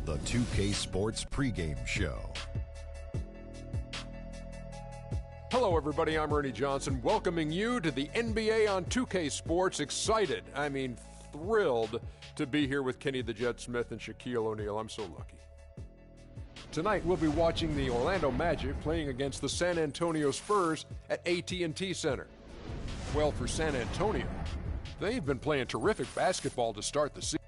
The 2K Sports pregame show. Hello, everybody. I'm Ernie Johnson, welcoming you to the NBA on 2K Sports. Excited, thrilled to be here with Kenny the Jet Smith and Shaquille O'Neal. I'm so lucky. Tonight, we'll be watching the Orlando Magic playing against the San Antonio Spurs at AT&T Center. Well, for San Antonio, they've been playing terrific basketball to start the season.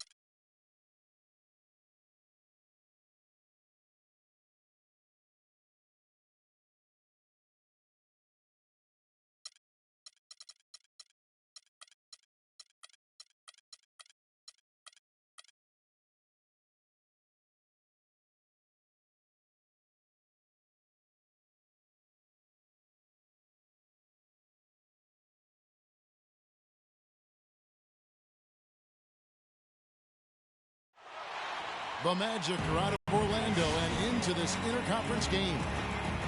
The Magic are out of Orlando and into this interconference game.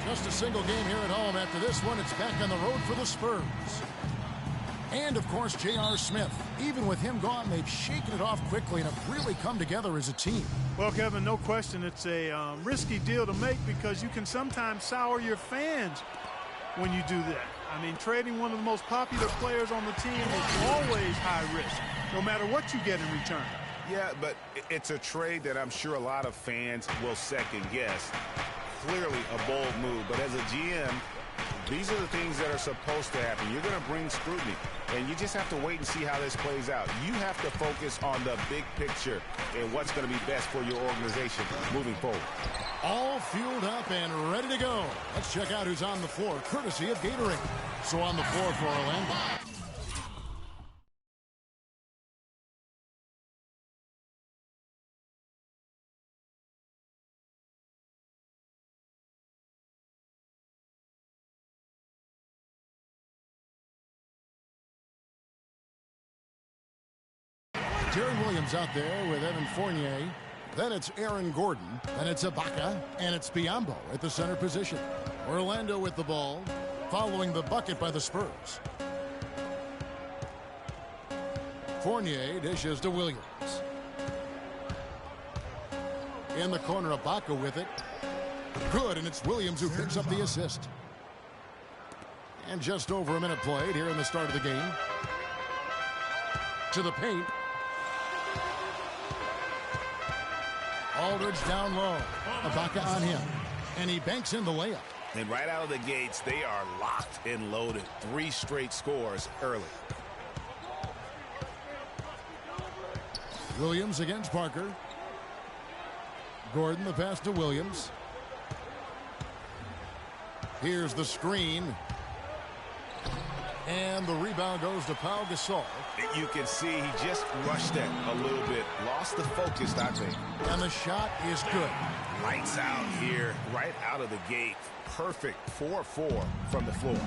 Just a single game here at home. After this one, it's back on the road for the Spurs. And, of course, J.R. Smith. Even with him gone, they've shaken it off quickly and have really come together as a team. Well, Kevin, no question it's a risky deal to make because you can sometimes sour your fans when you do that. I mean, trading one of the most popular players on the team is always high risk, no matter what you get in return. Yeah, but it's a trade that I'm sure a lot of fans will second guess. Clearly a bold move, but as a GM, these are the things that are supposed to happen. You're going to bring scrutiny, and you just have to wait and see how this plays out. You have to focus on the big picture and what's going to be best for your organization moving forward. All fueled up and ready to go. Let's check out who's on the floor, courtesy of Gatorade. So on the floor for Orlando. Terry Williams out there with Evan Fournier. Then it's Aaron Gordon. Then it's Ibaka. And it's Biyombo at the center position. Orlando with the ball, following the bucket by the Spurs. Fournier dishes to Williams. In the corner, Ibaka with it. Good, and it's Williams who picks up the assist. And just over a minute played here in the start of the game. To the paint. Aldridge down low. Ibaka on him. And he banks in the layup. And right out of the gates, they are locked and loaded. 3 straight scores early. Williams against Parker. Gordon the pass to Williams. Here's the screen. And the rebound goes to Pau Gasol. You can see he just rushed it a little bit. Lost the focus, I think. And the shot is good. Lights out here, right out of the gate. Perfect 4-4 from the floor.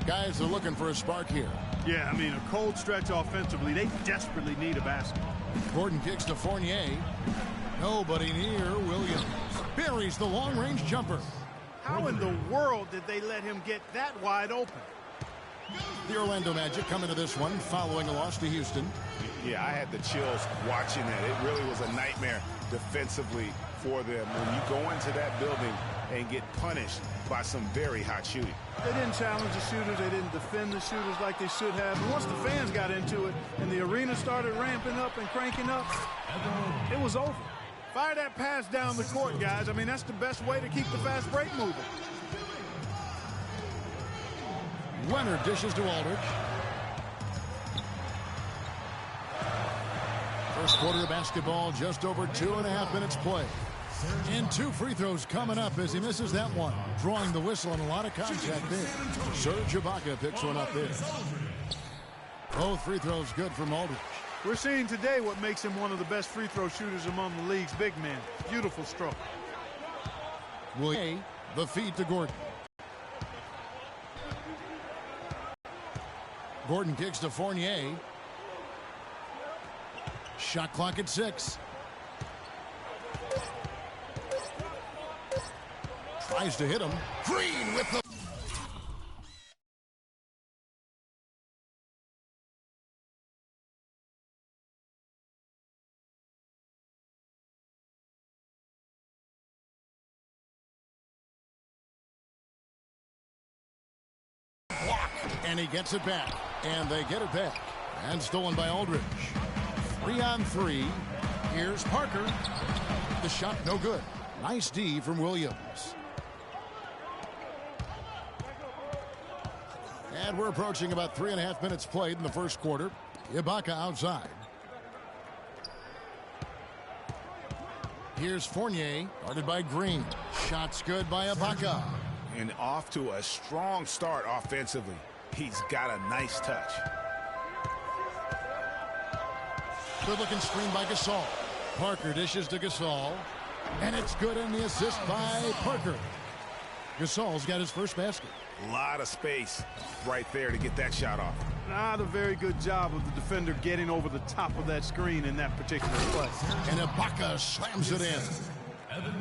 Guys are looking for a spark here. Yeah, I mean, a cold stretch offensively. They desperately need a basket. Gordon kicks to Fournier. Nobody near Williams. Buries the long-range jumper. How in the world did they let him get that wide open? The Orlando Magic come into this one following a loss to Houston. Yeah, I had the chills watching that. It really was a nightmare defensively for them when you go into that building and get punished by some very hot shooting. They didn't challenge the shooters. They didn't defend the shooters like they should have. And once the fans got into it and the arena started ramping up and cranking up, it was over. Fire that pass down the court, guys. I mean, that's the best way to keep the fast break moving. Leonard dishes to Aldridge. First quarter of basketball, just over 2.5 minutes play. And 2 free throws coming up as he misses that one. Drawing the whistle and a lot of contact there. Serge Ibaka picks one up there. Both free throws good from Aldridge. We're seeing today what makes him one of the best free throw shooters among the league's big men. Beautiful stroke. Williams, the feed to Gordon. Gordon kicks to Fournier. Shot clock at 6. Tries to hit him. Green with the And he gets it back. And they get it back. And stolen by Aldridge. 3-on-3. Here's Parker. The shot no good. Nice D from Williams. And we're approaching about 3.5 minutes played in the first quarter. Ibaka outside. Here's Fournier, guarded by Green. Shots good by Ibaka. And off to a strong start offensively. He's got a nice touch. Good-looking screen by Gasol. Parker dishes to Gasol. And it's good in the assist by Parker. Gasol's got his first basket. A lot of space right there to get that shot off. Not a very good job of the defender getting over the top of that screen in that particular play. And Ibaka slams it in.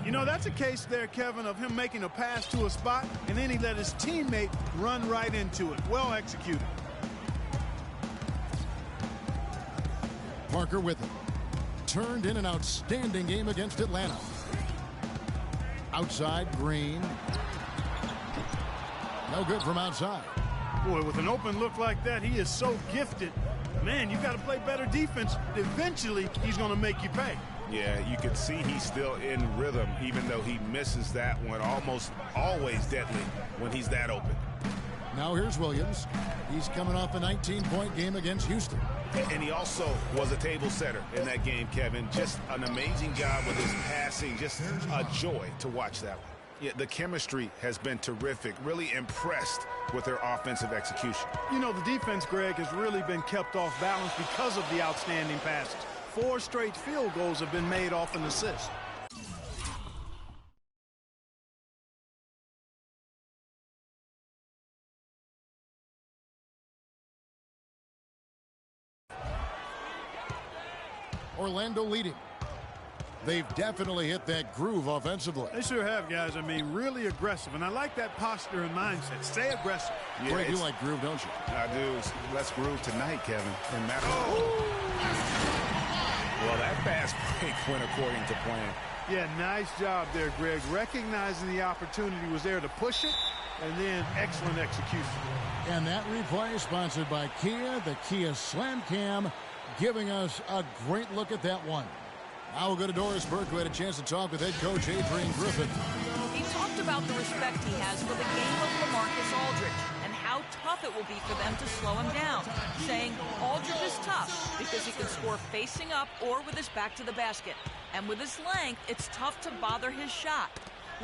You know, that's a case there, Kevin, of him making a pass to a spot, and then he let his teammate run right into it. Well executed. Parker with it. Turned in an outstanding game against Atlanta. Outside, Green. No good from outside. Boy, with an open look like that, he is so gifted. Man, you got to play better defense. Eventually, he's going to make you pay. Yeah, you can see he's still in rhythm, even though he misses that one. Almost always deadly when he's that open. Now here's Williams. He's coming off a 19-point game against Houston. And he also was a table setter in that game, Kevin. Just an amazing job with his passing. Just a joy to watch that one. Yeah, the chemistry has been terrific. Really impressed with their offensive execution. You know, the defense, Greg, has really been kept off balance because of the outstanding passes. 4 straight field goals have been made off an assist. Orlando leading. They've definitely hit that groove offensively. They sure have, guys. I mean, really aggressive. And I like that posture and mindset. Stay aggressive. Yeah, Greg, you like groove, don't you? I do. Let's groove tonight, Kevin. And Matt. Well, that fast break went according to plan. Yeah, nice job there, Greg. Recognizing the opportunity was there to push it, and then excellent execution. And that replay sponsored by Kia, the Kia Slam Cam, giving us a great look at that one. Now we'll go to Doris Burke, who had a chance to talk with head coach Adrian Griffin. He talked about the respect he has for the game of LaMarcus Aldridge and how tough it will be for them to slow him down, saying Aldridge is tough because he can score facing up or with his back to the basket. And with his length, it's tough to bother his shot.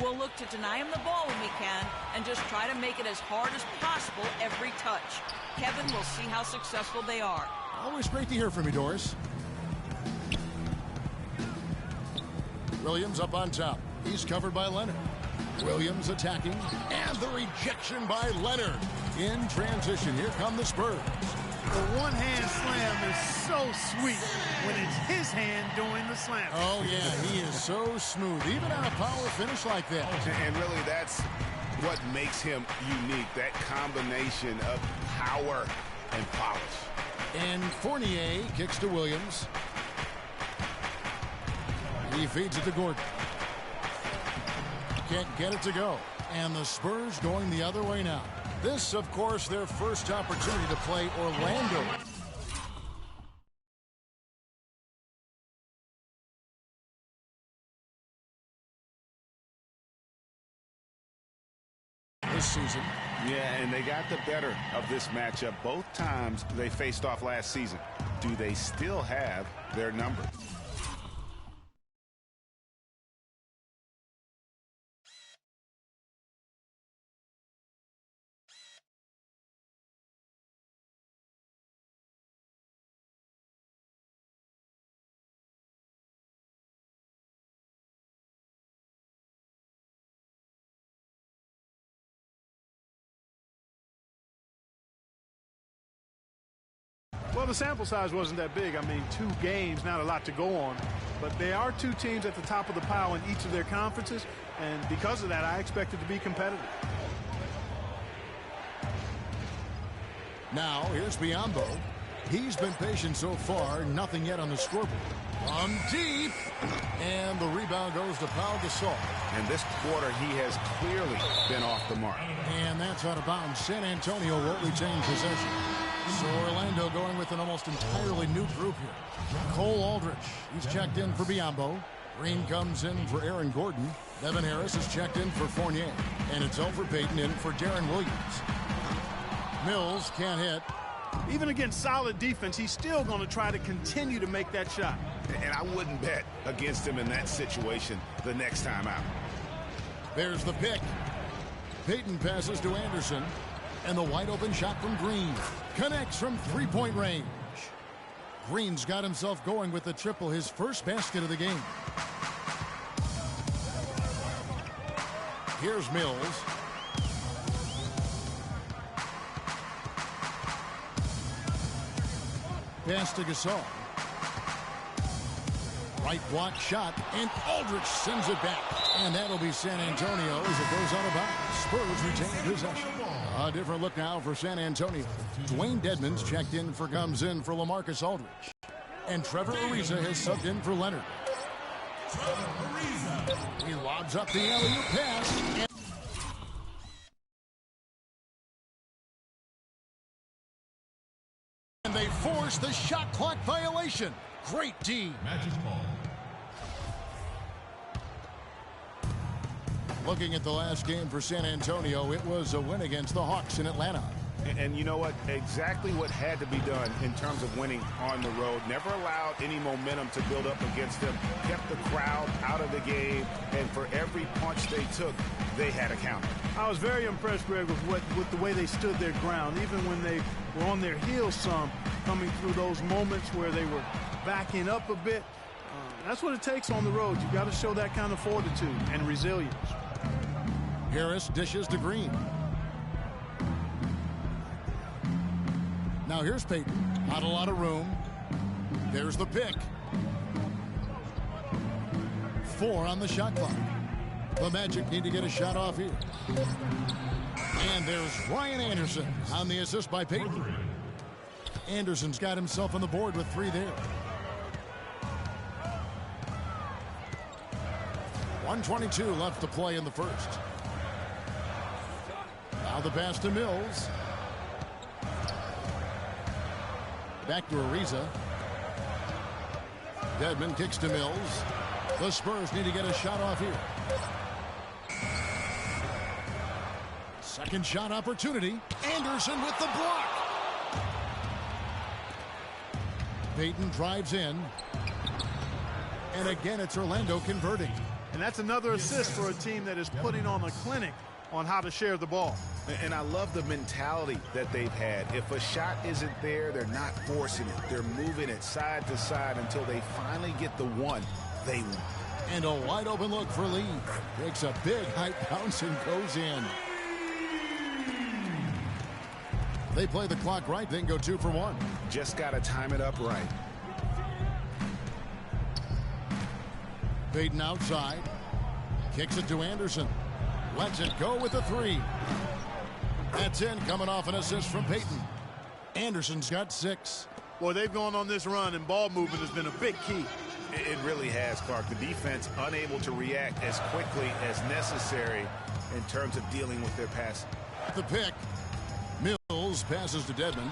We'll look to deny him the ball when we can and just try to make it as hard as possible every touch. Kevin will see how successful they are. Always great to hear from you, Doris. Williams up on top. He's covered by Leonard. Williams attacking. And the rejection by Leonard. In transition, here come the Spurs. The one-hand slam is so sweet when it's his hand doing the slam. Oh, yeah, he is so smooth, even on a power finish like that. And really, that's what makes him unique, that combination of power and polish. And Fournier kicks to Williams. He feeds it to Gordon. Can't get it to go. And the Spurs going the other way now. This, of course, their first opportunity to play Orlando. This season. Yeah, and they got the better of this matchup both times they faced off last season. Do they still have their number? Well, the sample size wasn't that big. I mean, 2 games, not a lot to go on. But they are 2 teams at the top of the pile in each of their conferences. And because of that, I expect it to be competitive. Now, here's Biyombo. He's been patient so far. Nothing yet on the scoreboard. From deep. And the rebound goes to Pau Gasol. And this quarter, he has clearly been off the mark. And that's out of bounds. San Antonio won't retain possession. So Orlando going with an almost entirely new group here. Cole Aldrich. He's checked in for Biyombo. Green comes in for Aaron Gordon. Devin Harris is checked in for Fournier. And it's Elfrid Payton in for Darren Williams. Mills can't hit. Even against solid defense, he's still going to try to continue to make that shot. And I wouldn't bet against him in that situation the next time out. There's the pick. Payton passes to Anderson. And the wide open shot from Green. Connects from three-point range. Green's got himself going with the triple, his first basket of the game. Here's Mills. Pass to Gasol. Right block shot, and Aldrich sends it back. And that'll be San Antonio as it goes out of bounds. Spurs retain possession. A different look now for San Antonio. Dwayne Dedmon's checked in for comes in for LaMarcus Aldridge. And Trevor Ariza has subbed in for Leonard. He lobs up the alley-oop pass. And they force the shot clock violation. Great D. Magic ball. Looking at the last game for San Antonio, it was a win against the Hawks in Atlanta. And you know what? Exactly what had to be done in terms of winning on the road. Never allowed any momentum to build up against them. Kept the crowd out of the game. And for every punch they took, they had a counter. I was very impressed, Greg, with the way they stood their ground, even when they were on their heels some, coming through those moments where they were backing up a bit. That's what it takes on the road. You got to show that kind of fortitude and resilience. Harris dishes to Green. Now here's Payton. Not a lot of room. There's the pick. 4 on the shot clock. The Magic need to get a shot off here. And there's Ryan Anderson on the assist by Payton. Anderson's got himself on the board with 3 there. 1:22 left to play in the first. Now the pass to Mills. Back to Ariza. Dedmon kicks to Mills. The Spurs need to get a shot off here. Second shot opportunity. Anderson with the block. Payton drives in. And again, it's Orlando converting. And that's another assist for a team that is putting on a clinic on how to share the ball. And I love the mentality that they've had. If a shot isn't there, they're not forcing it. They're moving it side to side until they finally get the one they want. And a wide open look for Lee. Takes a big high bounce and goes in. They play the clock right, then go 2 for 1. Just got to time it up right. Payton outside. Kicks it to Anderson. Lets it go with the 3. That's in, coming off an assist from Payton. Anderson's got 6. Boy, they've gone on this run, and ball movement has been a big key. It really has, Clark. The defense unable to react as quickly as necessary in terms of dealing with their pass. The pick. Mills passes to Dedmon.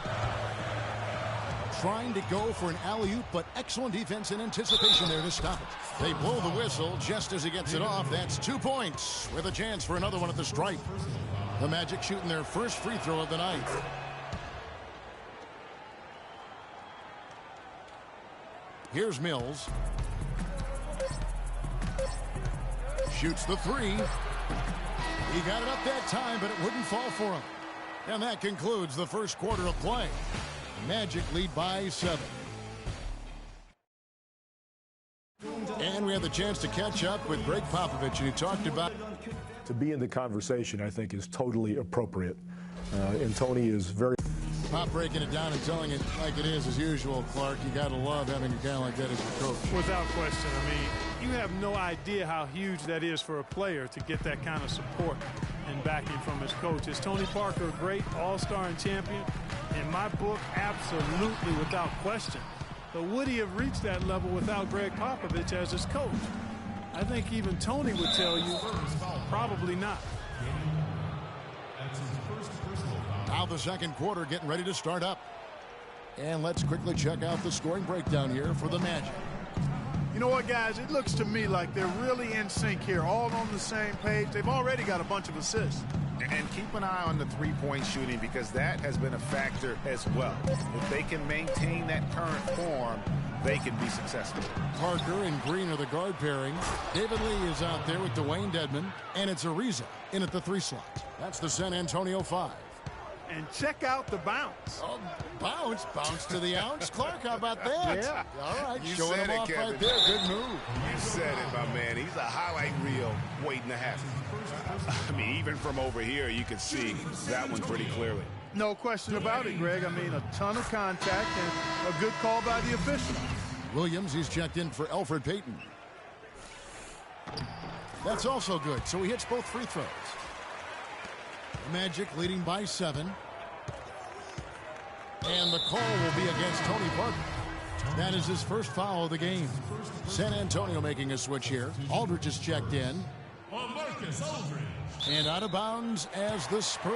Trying to go for an alley-oop, but excellent defense and anticipation there to stop it. They blow the whistle just as he gets it off. That's 2 points with a chance for another one at the stripe. The Magic shooting their first free throw of the night. Here's Mills. Shoots the 3. He got it up that time, but it wouldn't fall for him. And that concludes the first quarter of play. Magic lead by 7. And we had the chance to catch up with Greg Popovich, and he talked about... To be in the conversation, I think, is totally appropriate. And Tony is very... Pop breaking it down and telling it like it is as usual, Clark. You got to love having a guy like that as your coach. Without question. I mean, you have no idea how huge that is for a player to get that kind of support and backing from his coach. Is Tony Parker a great all-star and champion? In my book, absolutely without question. But would he have reached that level without Greg Popovich as his coach? I think even Tony would tell you probably not. Now the second quarter getting ready to start up. And let's quickly check out the scoring breakdown here for the Magic. You know what, guys? It looks to me like they're really in sync here, all on the same page. They've already got a bunch of assists. And keep an eye on the three-point shooting because that has been a factor as well. If they can maintain that current form, they can be successful. Parker and Green are the guard pairing. David Lee is out there with Dwayne Dedmon. And it's Ariza in at the 3 slot. That's the San Antonio 5. And check out the bounce. Oh, bounce to the ounce. Clark, how about that? Yeah. All right, You showing said him it, off Kevin. right there. Good move. You said it, my man. He's a highlight reel waiting to happen. I mean, even from over here, you can see that one pretty clearly. No question about it, Greg. I mean, a ton of contact and a good call by the official. Williams, he's checked in for Elfrid Payton. That's also good, so he hits both free throws. The Magic leading by 7. And the call will be against Tony Parker. That is his first foul of the game. San Antonio making a switch here. Aldridge is checked in. And out of bounds as the Spurs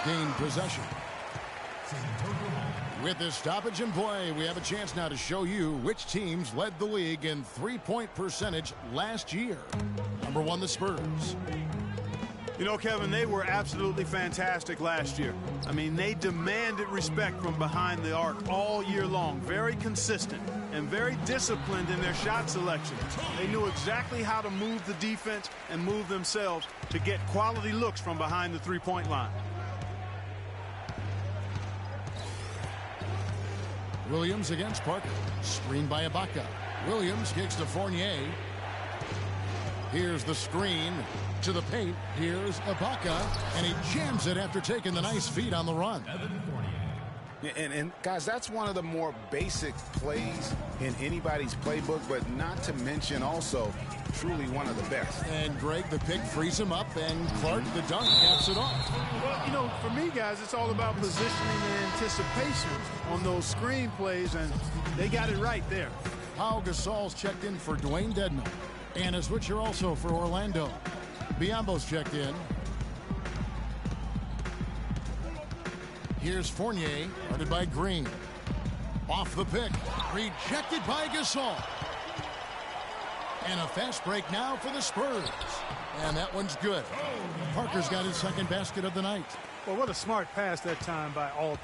gain possession. With this stoppage in play, we have a chance now to show you which teams led the league in three-point percentage last year. Number 1, the Spurs. You know, Kevin, they were absolutely fantastic last year. I mean, they demanded respect from behind the arc all year long. Very consistent and very disciplined in their shot selection. They knew exactly how to move the defense and move themselves to get quality looks from behind the three-point line. Williams against Parker. Screen by Ibaka. Williams kicks to Fournier. Here's the screen to the paint. Here's Ibaka, and he jams it after taking the nice feed on the run. And guys, that's one of the more basic plays in anybody's playbook, but not to mention also truly one of the best. And Greg, the pick frees him up, and Clark, the dunk, caps it off. Well, you know, for me, guys, it's all about positioning and anticipation on those screen plays, and they got it right there. Pau Gasol's checked in for Dwayne Dedmon. And a switcher also for Orlando. Biombo's checked in. Here's Fournier, guarded by Green. Off the pick, rejected by Gasol. And a fast break now for the Spurs. And that one's good. Parker's got his second basket of the night. Well, what a smart pass that time by Aldridge.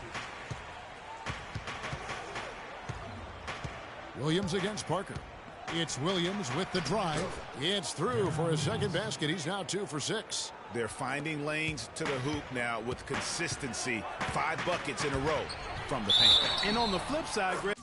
Williams against Parker. It's Williams with the drive. It's through for his second basket. He's now 2 for 6. They're finding lanes to the hoop now with consistency. 5 buckets in a row from the paint. And on the flip side, Greg,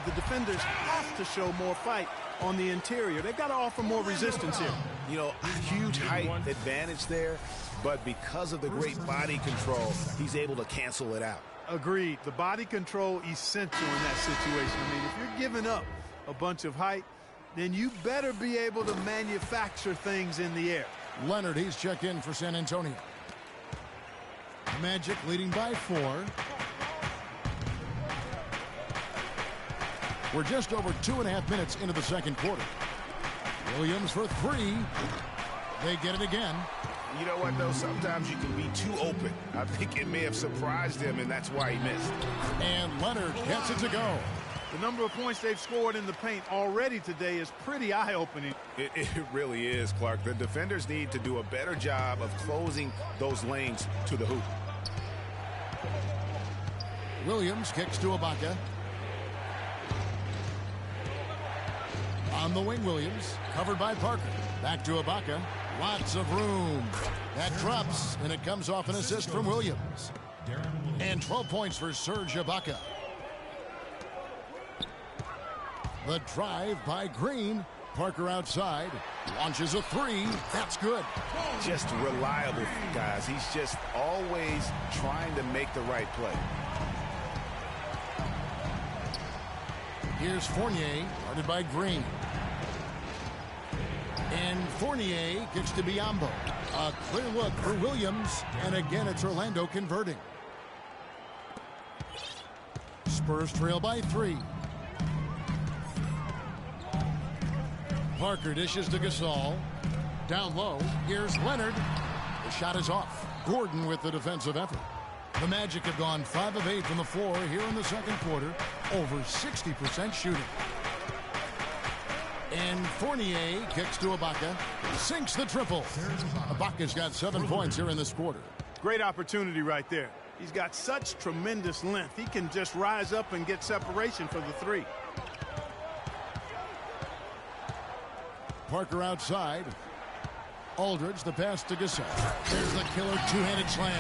the defenders have to show more fight on the interior. They've got to offer more resistance here. You know, huge height advantage there, but because of the great body control, he's able to cancel it out. Agreed. The body control essential in that situation. I mean, if you're giving up a bunch of height, then you better be able to manufacture things in the air. Leonard, he's checked in for San Antonio. Magic leading by 4. We're just over 2.5 minutes into the second quarter. Williams for 3. They get it again. You know what, though? Sometimes you can be too open. I think it may have surprised him, and that's why he missed. And Leonard gets it to go. The number of points they've scored in the paint already today is pretty eye-opening. It really is, Clark. The defenders need to do a better job of closing those lanes to the hoop. Williams kicks to Ibaka. On the wing, Williams, covered by Parker. Back to Ibaka. Lots of room. That drops, and it comes off an assist from Williams. And 12 points for Serge Ibaka. The drive by Green. Parker outside. Launches a three. That's good. Just reliable, guys. He's just always trying to make the right play. Here's Fournier, guarded by Green. And Fournier gets to Biyombo. A clear look for Williams. And again, it's Orlando converting. Spurs trail by 3. Parker dishes to Gasol. Down low, here's Leonard. The shot is off. Gordon with the defensive effort. The Magic have gone 5 of 8 from the floor here in the second quarter. Over 60% shooting. And Fournier kicks to Ibaka. Sinks the triple. Ibaka's got 7 points here in this quarter. Great opportunity right there. He's got such tremendous length. He can just rise up and get separation for the three. Parker outside. Aldridge, the pass to Gasol. There's the killer two-handed slam.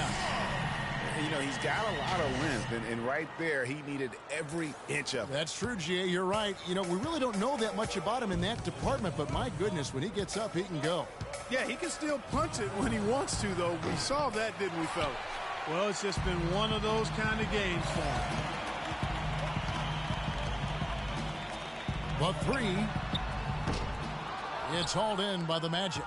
You know, he's got a lot of length, and right there, he needed every inch of it. That's true, G.A. You're right. You know, we really don't know that much about him in that department, but my goodness, when he gets up, he can go. Yeah, he can still punch it when he wants to, though. We saw that, didn't we, fellas? Well, it's just been one of those kind of games for him. The three. It's hauled in by the Magic.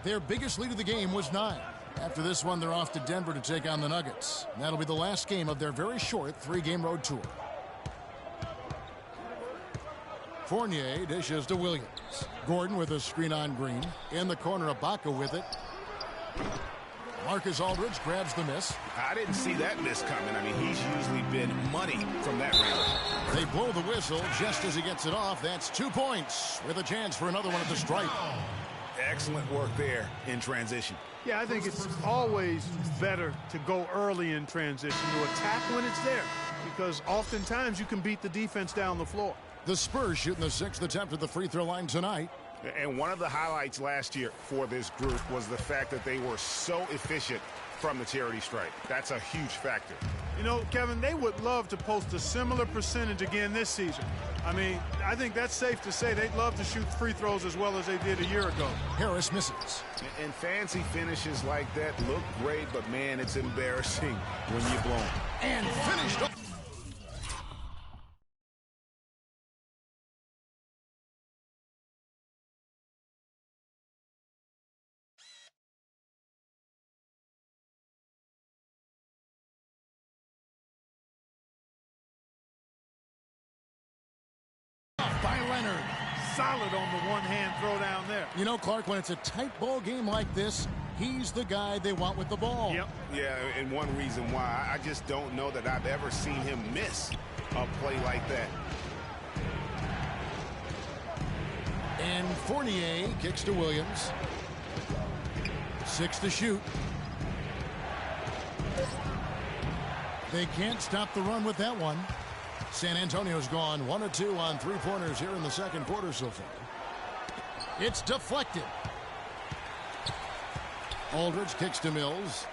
Their biggest lead of the game was 9. After this one, they're off to Denver to take on the Nuggets. That'll be the last game of their very short 3-game road tour. Fournier dishes to Williams. Gordon with a screen on Green. In the corner, Ibaka with it. Marcus Aldridge grabs the miss. I didn't see that miss coming. I mean, he's usually been money from that range. They blow the whistle just as he gets it off. That's 2 points with a chance for another one at the stripe. Excellent work there in transition. Yeah, I think it's always better to go early in transition, to attack when it's there, because oftentimes you can beat the defense down the floor. The Spurs shooting the 6th attempt at the free throw line tonight. And one of the highlights last year for this group was the fact that they were so efficient from the charity stripe. That's a huge factor. You know, Kevin, they would love to post a similar percentage again this season. I mean, I think that's safe to say they'd love to shoot free throws as well as they did a year ago. Harris misses. And fancy finishes like that look great, but man, it's embarrassing when you blow them. And finished up. By Leonard. Solid on the one-hand throw down there. You know, Clark, when it's a tight ball game like this, he's the guy they want with the ball. Yep. Yeah, and one reason why, I just don't know that I've ever seen him miss a play like that. And Fournier kicks to Williams. 6 to shoot. They can't stop the run with that one. San Antonio's gone 1 of 2 on 3-pointers here in the second quarter so far. It's deflected. Aldridge kicks to Mills.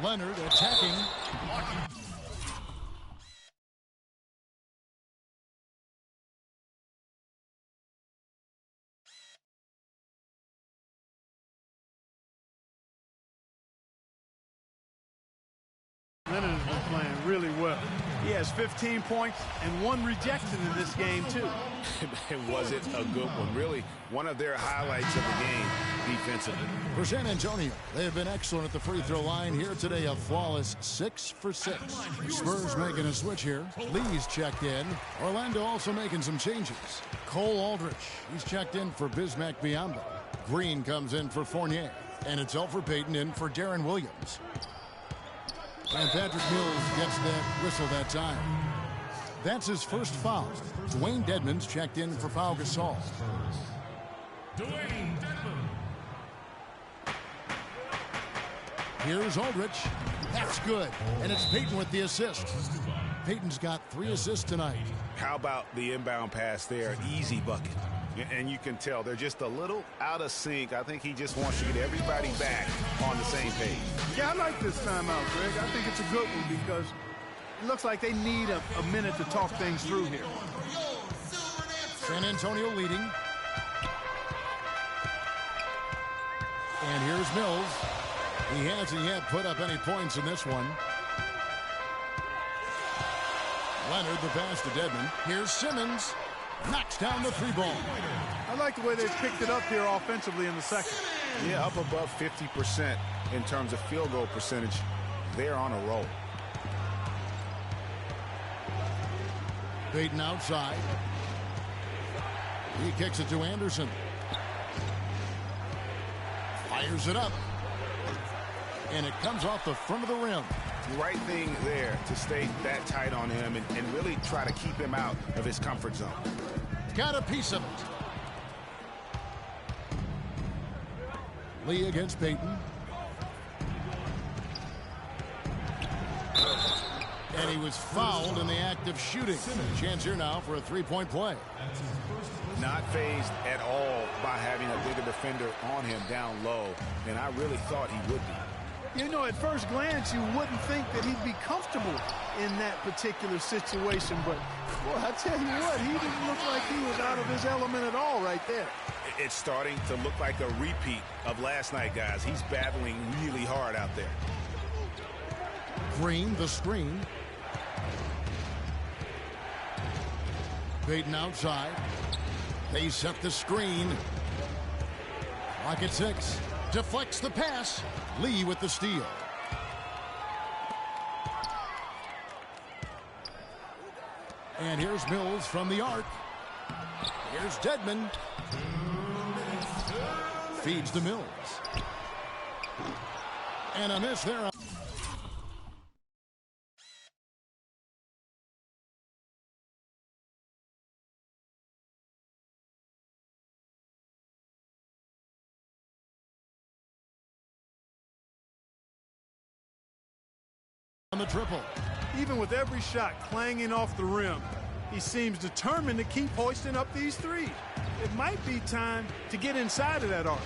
Leonard attacking. Leonard has been playing really well. He has 15 points and 1 rejection in this game, too. And was it a good one? Really, one of their highlights of the game defensively. For San Antonio, they have been excellent at the free throw line here today. A flawless 6 for 6. Spurs making a switch here. Lee's checked in. Orlando also making some changes. Cole Aldridge, he's checked in for Bismack Biyombo. Green comes in for Fournier. And it's Elfrid Payton in for Darren Williams. And Patrick Mills gets that whistle that time. That's his first foul. Dwayne Dedmon's checked in for Pau Gasol. Here's Aldridge. That's good. And it's Payton with the assist. Payton's got 3 assists tonight. How about the inbound pass there? Easy bucket. And you can tell they're just a little out of sync. I think he just wants to get everybody back on the same page. Yeah, I like this timeout, Greg. I think it's a good one because it looks like they need a minute to talk things through here. San Antonio leading. And here's Mills. He hasn't yet put up any points in this one. Leonard, the pass to Dedmon. Here's Simmons. Knocks down the 3-ball. I like the way they've picked it up here offensively in the second. Yeah, up above 50% in terms of field goal percentage. They're on a roll. Payton outside. He kicks it to Anderson. Fires it up. And it comes off the front of the rim. Right thing there to stay that tight on him and really try to keep him out of his comfort zone. Got a piece of it. Lee against Payton. And he was fouled in the act of shooting. Chance here now for a 3-point play. Not fazed at all by having a bigger defender on him down low. And I really thought he would be. You know, at first glance, you wouldn't think that he'd be comfortable in that particular situation. But, boy, I tell you what, he didn't look like he was out of his element at all right there. It's starting to look like a repeat of last night, guys. He's battling really hard out there. Green, the screen. Payton outside. They set the screen. Clock at 6. Deflects the pass. Lee with the steal. And here's Mills from the arc. Here's Dedmon. Feeds to Mills. And a miss there. On the triple. Even with every shot clanging off the rim, he seems determined to keep hoisting up these threes. It might be time to get inside of that arc.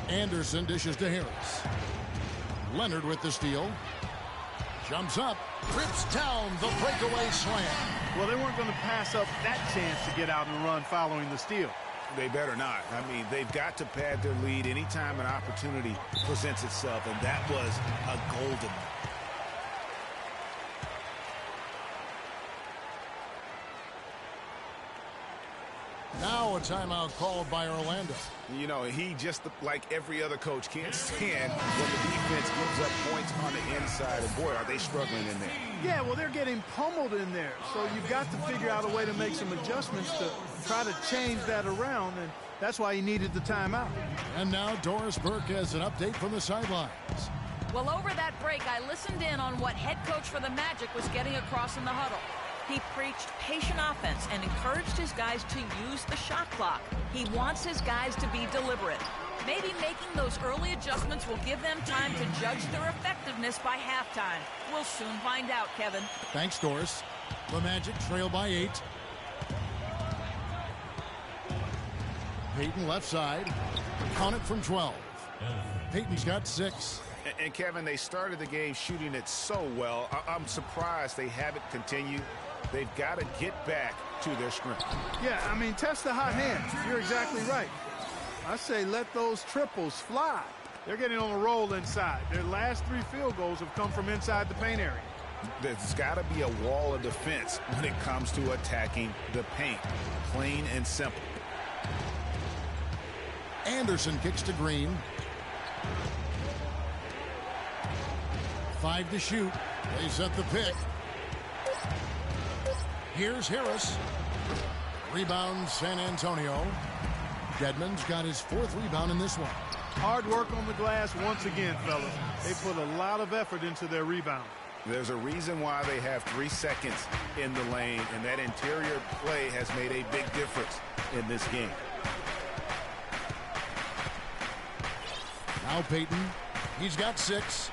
Anderson dishes to Harris. Leonard with the steal. Jumps up. Trips down the breakaway slam. Well, they weren't going to pass up that chance to get out and run following the steal. They better not. I mean, they've got to pad their lead anytime an opportunity presents itself, and that was a golden one. Now a timeout called by Orlando. You know, he just like every other coach can't stand when the defense gives up points on the inside. And boy, are they struggling in there. Yeah, well, they're getting pummeled in there. So you've got to figure out a way to make some adjustments to try to change that around. And that's why he needed the timeout. And now Doris Burke has an update from the sidelines. Well, over that break, I listened in on what head coach for the Magic was getting across in the huddle. He preached patient offense and encouraged his guys to use the shot clock. He wants his guys to be deliberate. Maybe making those early adjustments will give them time to judge their effectiveness by halftime. We'll soon find out, Kevin. Thanks, Doris. The Magic trail by 8. Payton left side. Count it from 12. Payton's got 6. And Kevin, they started the game shooting it so well. I'm surprised they haven't continued. They've got to get back to their strength. Yeah, I mean, test the hot hand. You're exactly right. I say let those triples fly. They're getting on a roll inside. Their last 3 field goals have come from inside the paint area. There's got to be a wall of defense when it comes to attacking the paint. Plain and simple. Anderson kicks to Green. 5 to shoot. They set the pick. Here's Harris. Rebound San Antonio. Dedmon's got his 4th rebound in this one. Hard work on the glass once again, fellas. They put a lot of effort into their rebound. There's a reason why they have 3 seconds in the lane, and that interior play has made a big difference in this game. Now Peyton, he's got 6.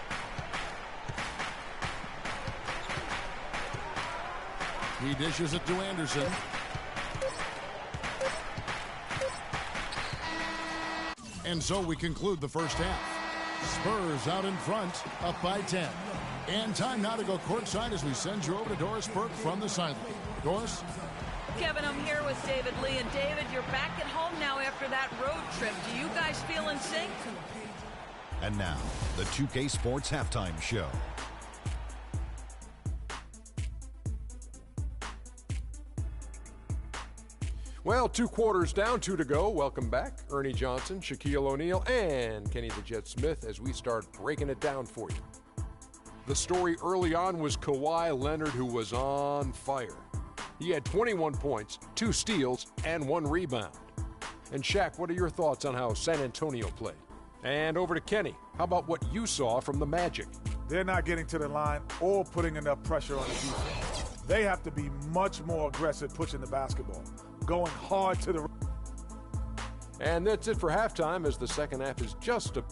He dishes it to Anderson. And so we conclude the first half. Spurs out in front, up by 10. And time now to go courtside as we send you over to Doris Burke from the sideline. Doris? Kevin, I'm here with David Lee. And David, you're back at home now after that road trip. Do you guys feel in sync? And now, the 2K Sports Halftime Show. Well, 2 quarters down, 2 to go. Welcome back, Ernie Johnson, Shaquille O'Neal, and Kenny the Jet Smith as we start breaking it down for you. The story early on was Kawhi Leonard, who was on fire. He had 21 points, 2 steals, and 1 rebound. And Shaq, what are your thoughts on how San Antonio played? And over to Kenny. How about what you saw from the Magic? They're not getting to the line or putting enough pressure on the defense. They have to be much more aggressive pushing the basketball, going hard to the... And that's it for halftime, as the second half is just a...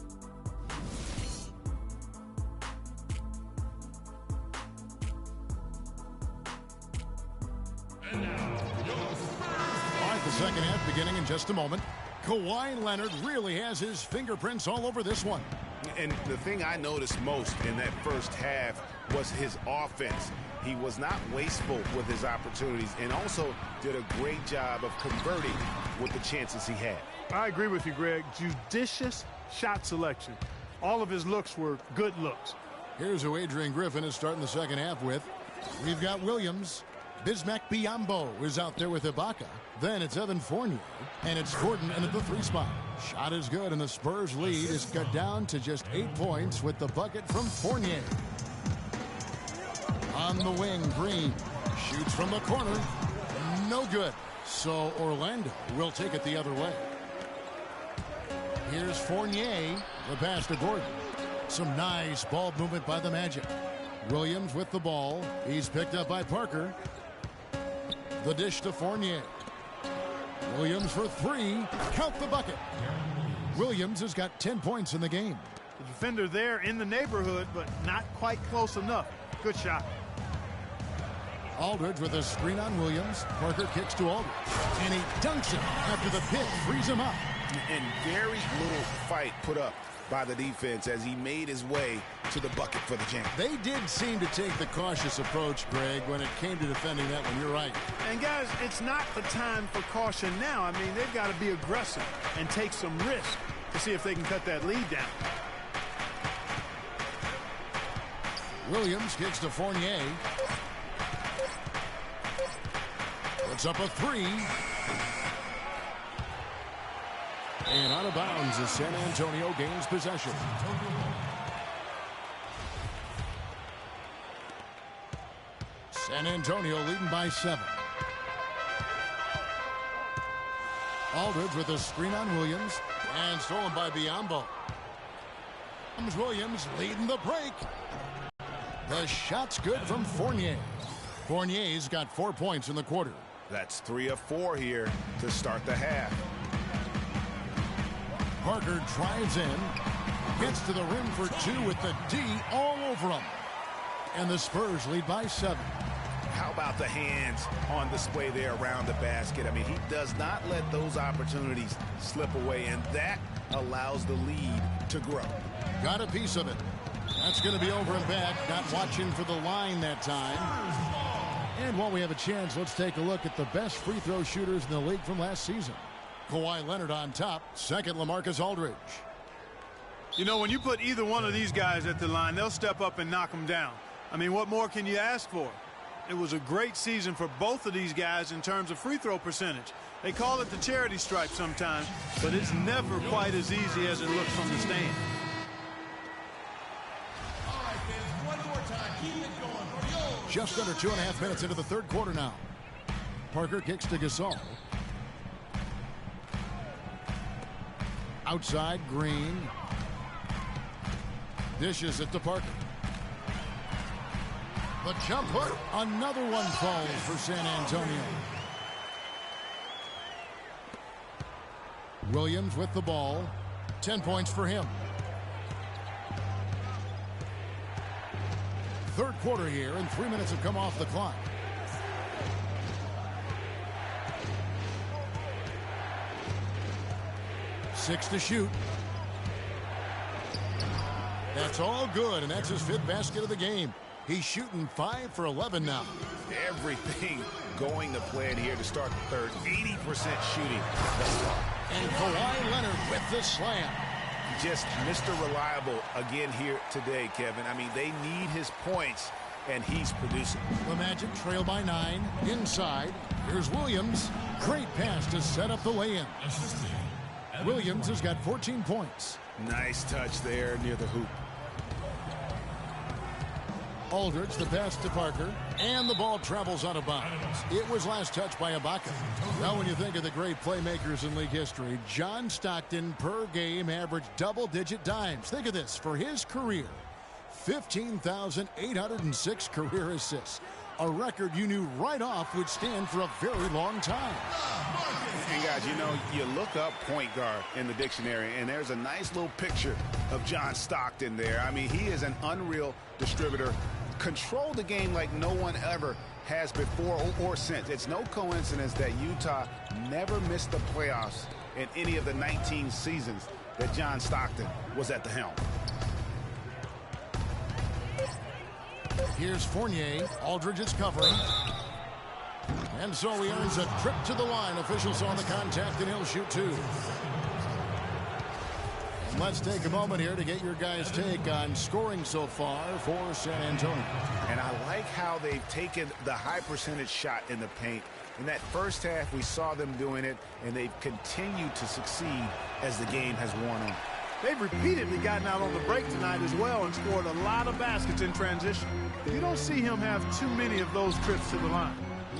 All right, the second half beginning in just a moment. Kawhi Leonard really has his fingerprints all over this one. And the thing I noticed most in that first half was his offense. He was not wasteful with his opportunities and also did a great job of converting with the chances he had. I agree with you, Greg. Judicious shot selection. All of his looks were good looks. Here's who Adrian Griffin is starting the second half with. We've got Williams. Bismack Biyombo is out there with Ibaka. Then it's Evan Fournier, and it's Gordon in at the 3 spot. Shot is good, and the Spurs lead is cut down to just 8 points with the bucket from Fournier. On the wing, Green shoots from the corner. No good. So Orlando will take it the other way. Here's Fournier. The pass to Gordon. Some nice ball movement by the Magic. Williams with the ball. He's picked up by Parker. The dish to Fournier. Williams for 3. Count the bucket. Williams has got 10 points in the game. The defender there in the neighborhood, but not quite close enough. Good shot. Aldridge with a screen on Williams. Parker kicks to Aldridge. And he dunks it after the pick frees him up. And very little fight put up by the defense as he made his way to the bucket for the jam. They did seem to take the cautious approach, Greg, when it came to defending that one. You're right. And guys, it's not the time for caution now. I mean, they've got to be aggressive and take some risk to see if they can cut that lead down. Williams kicks to Fournier. Puts up a 3. And out of bounds as San Antonio gains possession. San Antonio leading by 7. Aldridge with a screen on Williams. And stolen by Biyombo. Comes Williams leading the break. The shot's good from Fournier. Fournier's got 4 points in the quarter. That's 3 of 4 here to start the half. Parker drives in, gets to the rim for 2 with the D all over him. And the Spurs lead by 7. How about the hands on display there around the basket? I mean, he does not let those opportunities slip away, and that allows the lead to grow. Got a piece of it. That's going to be over and back. Not watching for the line that time. And while we have a chance, let's take a look at the best free throw shooters in the league from last season. Kawhi Leonard on top. Second, LaMarcus Aldridge. You know, when you put either one of these guys at the line, they'll step up and knock them down. I mean, what more can you ask for? It was a great season for both of these guys in terms of free throw percentage. They call it the charity stripe sometimes, but it's never quite as easy as it looks from the stand. Just under 2.5 minutes into the third quarter now. Parker kicks to Gasol. Outside, Green. Dishes it to Parker. The jump hook. Another one falls for San Antonio. Williams with the ball. 10 points for him. Third quarter here, and 3 minutes have come off the clock. Six to shoot. That's all good, and that's his 5th basket of the game. He's shooting 5 for 11 now. Everything going to plan here to start the third. 80% shooting. And Kawhi Leonard with the slam. Just Mr. Reliable again here today, Kevin. I mean, they need his points, and he's producing. The Magic trail by 9. Inside, here's Williams. Great pass to set up the lay-in. Williams has got 14 points. Nice touch there near the hoop. Aldridge, the pass to Parker, and the ball travels out of bounds. It was last touched by Ibaka. Now, when you think of the great playmakers in league history, John Stockton per game averaged double-digit dimes. Think of this. For his career, 15,806 career assists. A record you knew right off would stand for a very long time. And guys, you know, you look up point guard in the dictionary, and there's a nice little picture of John Stockton there. I mean, he is an unreal distributor. Control the game like no one ever has before or since. It's no coincidence that Utah never missed the playoffs in any of the 19 seasons that John Stockton was at the helm. Here's Fournier. Aldridge is covering. And so he earns a trip to the line. Officials saw the contact, and he'll shoot 2. Let's take a moment here to get your guys' take on scoring so far for San Antonio. And I like how they've taken the high percentage shot in the paint. In that first half, we saw them doing it, and they've continued to succeed as the game has worn on. They've repeatedly gotten out on the break tonight as well and scored a lot of baskets in transition. You don't see him have too many of those trips to the line.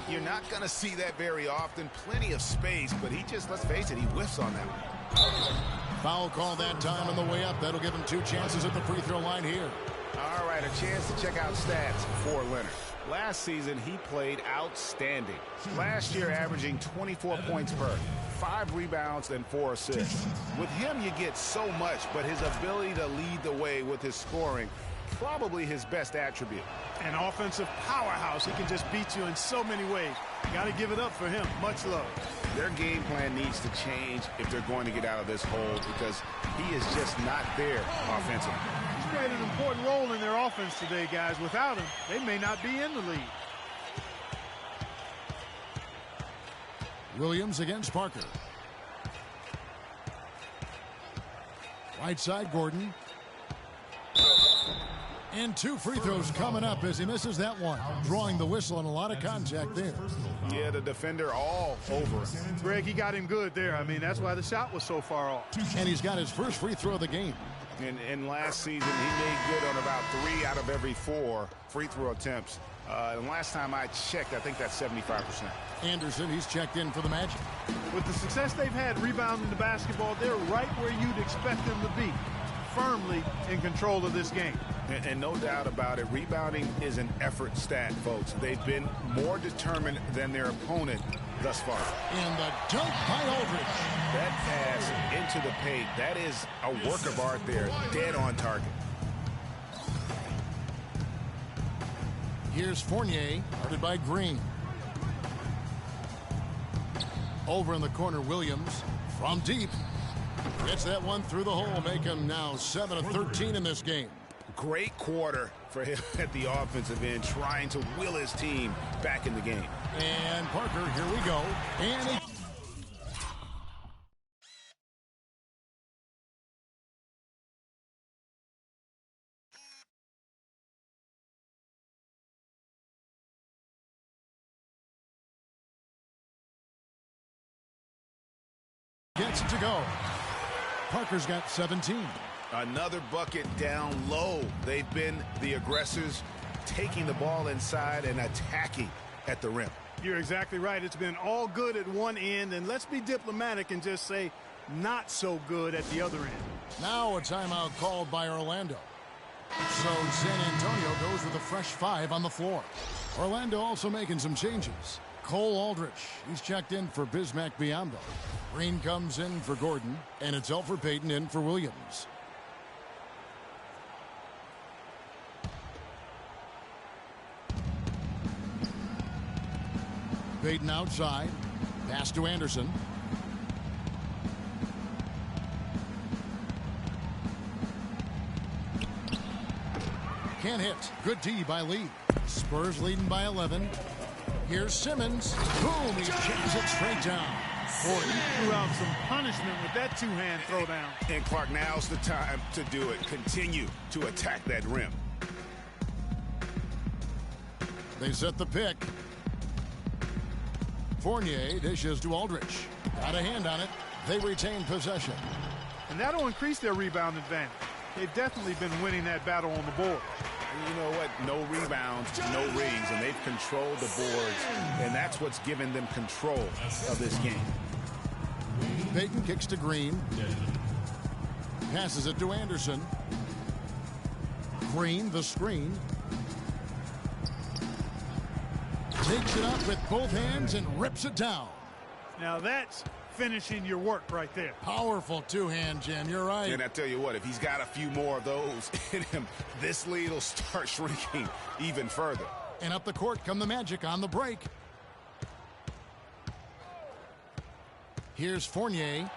You're not going to see that very often. Plenty of space, but he just, let's face it, he whiffs on that one. Foul call that time on the way up. That'll give him 2 chances at the free throw line here. All right, a chance to check out stats for Leonard. Last season, he played outstanding. Last year, averaging 24 points per, 5 rebounds, and 4 assists. With him, you get so much, but his ability to lead the way with his scoring, probably his best attribute. An offensive powerhouse. He can just beat you in so many ways. Got to give it up for him. Much love. Their game plan needs to change if they're going to get out of this hole because he is just not there offensively. He's played an important role in their offense today, guys. Without him, they may not be in the lead. Williams against Parker. Right side, Gordon. And 2 free throws coming up as he misses that one. Drawing the whistle and a lot of contact there. Yeah, the defender all over him. Greg, he got him good there. I mean, that's why the shot was so far off. And he's got his first free throw of the game. And last season, he made good on about 3 out of every 4 free throw attempts. And last time I checked, I think that's 75%. Anderson, he's checked in for the Magic. With the success they've had rebounding the basketball, they're right where you'd expect them to be. Firmly in control of this game. And no doubt about it, rebounding is an effort stat, folks. They've been more determined than their opponent thus far. And the dunk by Aldridge. That pass into the paint, that is a work of art there, dead on target. Here's Fournier, guarded by Green. Over in the corner, Williams from deep. Gets that one through the hole, make him now 7 of 13 in this game. Great quarter for him at the offensive end, trying to will his team back in the game. And Parker, here we go. And he gets it to go. Parker's got 17. Another bucket down low. They've been the aggressors, taking the ball inside and attacking at the rim. You're exactly right. It's been all good at one end, and let's be diplomatic and just say, not so good at the other end. Now a timeout called by Orlando. So San Antonio goes with a fresh 5 on the floor. Orlando also making some changes. Cole Aldrich, he's checked in for Bismack Biyombo. Green comes in for Gordon, and it's Elfrid Payton in for Williams. Payton outside. Pass to Anderson. Can't hit. Good D by Lee. Spurs leading by 11. Here's Simmons. Boom! He jams it straight down. Boy, he threw out some punishment with that two-hand throwdown. And Clark, now's the time to do it. Continue to attack that rim. They set the pick. Fournier dishes to Aldrich. Got a hand on it. They retain possession. And that'll increase their rebound advantage. They've definitely been winning that battle on the board. You know what? No rebounds, no rings, and they've controlled the boards, and that's what's given them control of this game. Payton kicks to Green. Passes it to Anderson. Green, the screen. Takes it up with both hands and rips it down. Now that's finishing your work right there. Powerful two-hand jam, you're right. And I tell you what, if he's got a few more of those in him, this lead will start shrinking even further. And up the court come the Magic on the break. Here's Fournier.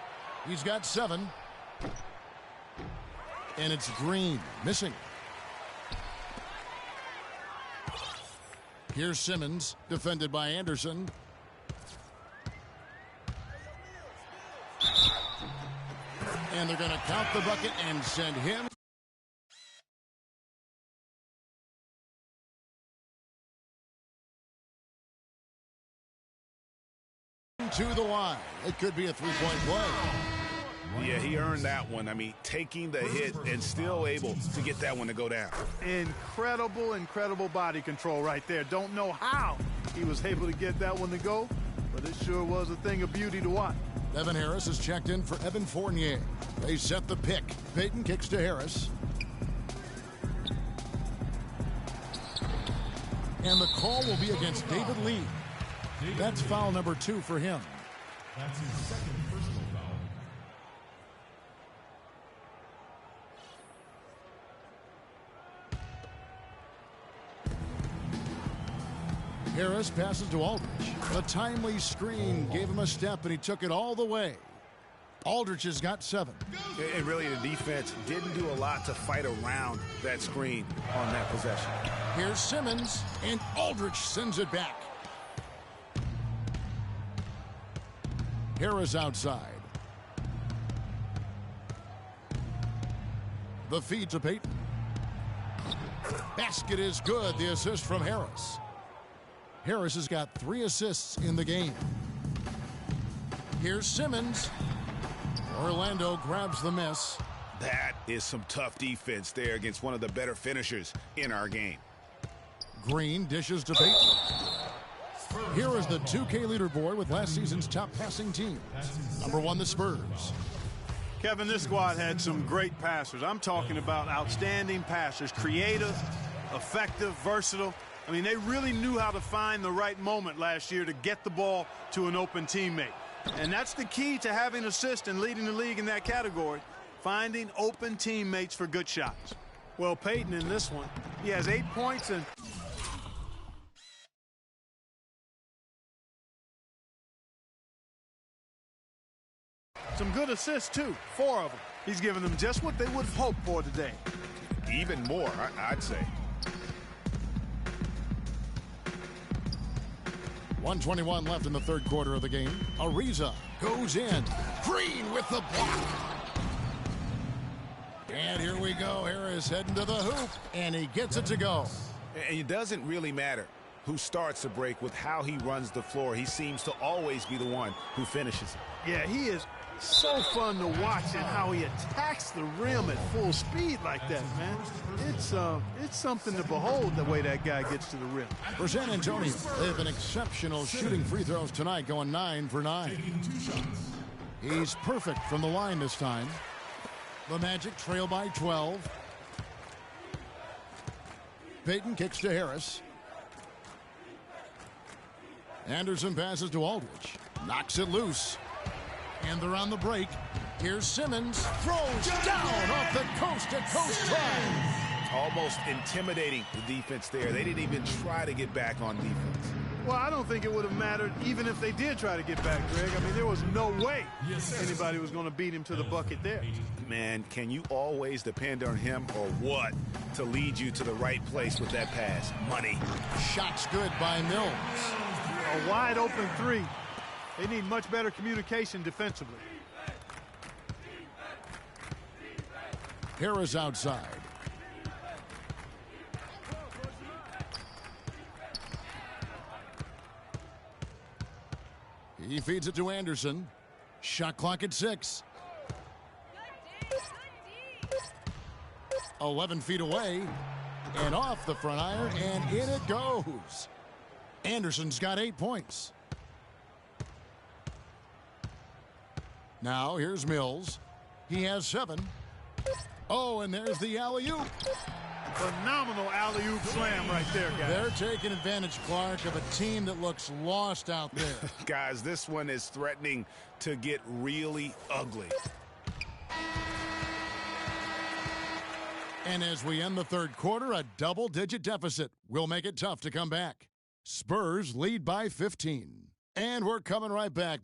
He's got 7. And it's Green, missing. Here's Simmons, defended by Anderson. And they're going to count the bucket and send him to the line. It could be a three-point play. Yeah, he earned that one. I mean, taking the hit and still able to get that one to go down. Incredible, incredible body control right there. Don't know how he was able to get that one to go, but it sure was a thing of beauty to watch. Evan Harris is checked in for Evan Fournier. They set the pick. Payton kicks to Harris. And the call will be against David Lee. That's foul number 2 for him. That's his second personal foul. Harris passes to Aldrich. A timely screen gave him a step, and he took it all the way. Aldrich has got 7. And really, the defense didn't do a lot to fight around that screen on that possession. Here's Simmons, and Aldrich sends it back. Harris outside. The feed to Payton. Basket is good. The assist from Harris. Harris has got 3 assists in the game. Here's Simmons. Orlando grabs the miss. That is some tough defense there against one of the better finishers in our game. Green dishes to Payton. Here is the 2K leaderboard with last season's top passing team. Number 1, the Spurs. Kevin, this squad had some great passers. I'm talking about outstanding passers. Creative, effective, versatile. I mean, they really knew how to find the right moment last year to get the ball to an open teammate. And that's the key to having assists and leading the league in that category. Finding open teammates for good shots. Well, Payton in this one, he has 8 points and some good assists, too. 4 of them. He's giving them just what they would have hoped for today. Even more, I'd say. 1:21 left in the third quarter of the game. Ariza goes in. Green with the block. And here we go. Harris heading to the hoop, and he gets it to go. And it doesn't really matter who starts the break with how he runs the floor. He seems to always be the one who finishes it. Yeah, he is so fun to watch and how he attacks the rim at full speed like that, man. It's something to behold the way that guy gets to the rim. For San Antonio, they have an exceptional shooting free throws tonight, going 9 for 9. He's perfect from the line this time. The Magic trail by 12. Payton kicks to Harris. Anderson passes to Aldridge. Knocks it loose. And they're on the break. Here's Simmons. Throws down off the coast-to-coast drive. Almost intimidating the defense there. They didn't even try to get back on defense. Well, I don't think it would have mattered even if they did try to get back, Greg. I mean, there was no way anybody was going to beat him to the bucket there. Man, can you always depend on him or what to lead you to the right place with that pass? Money. Shot's good by Mills. A wide open three. They need much better communication defensively. Harris outside. He feeds it to Anderson. Shot clock at 6. 11 feet away. And off the front iron, and in it goes. Anderson's got 8 points. Now here's Mills. He has 7. Oh, and there's the alley-oop. Phenomenal alley-oop slam right there, guys. They're taking advantage, Clark, of a team that looks lost out there. Guys, this one is threatening to get really ugly. And as we end the third quarter, a double-digit deficit will make it tough to come back. Spurs lead by 15. And we're coming right back.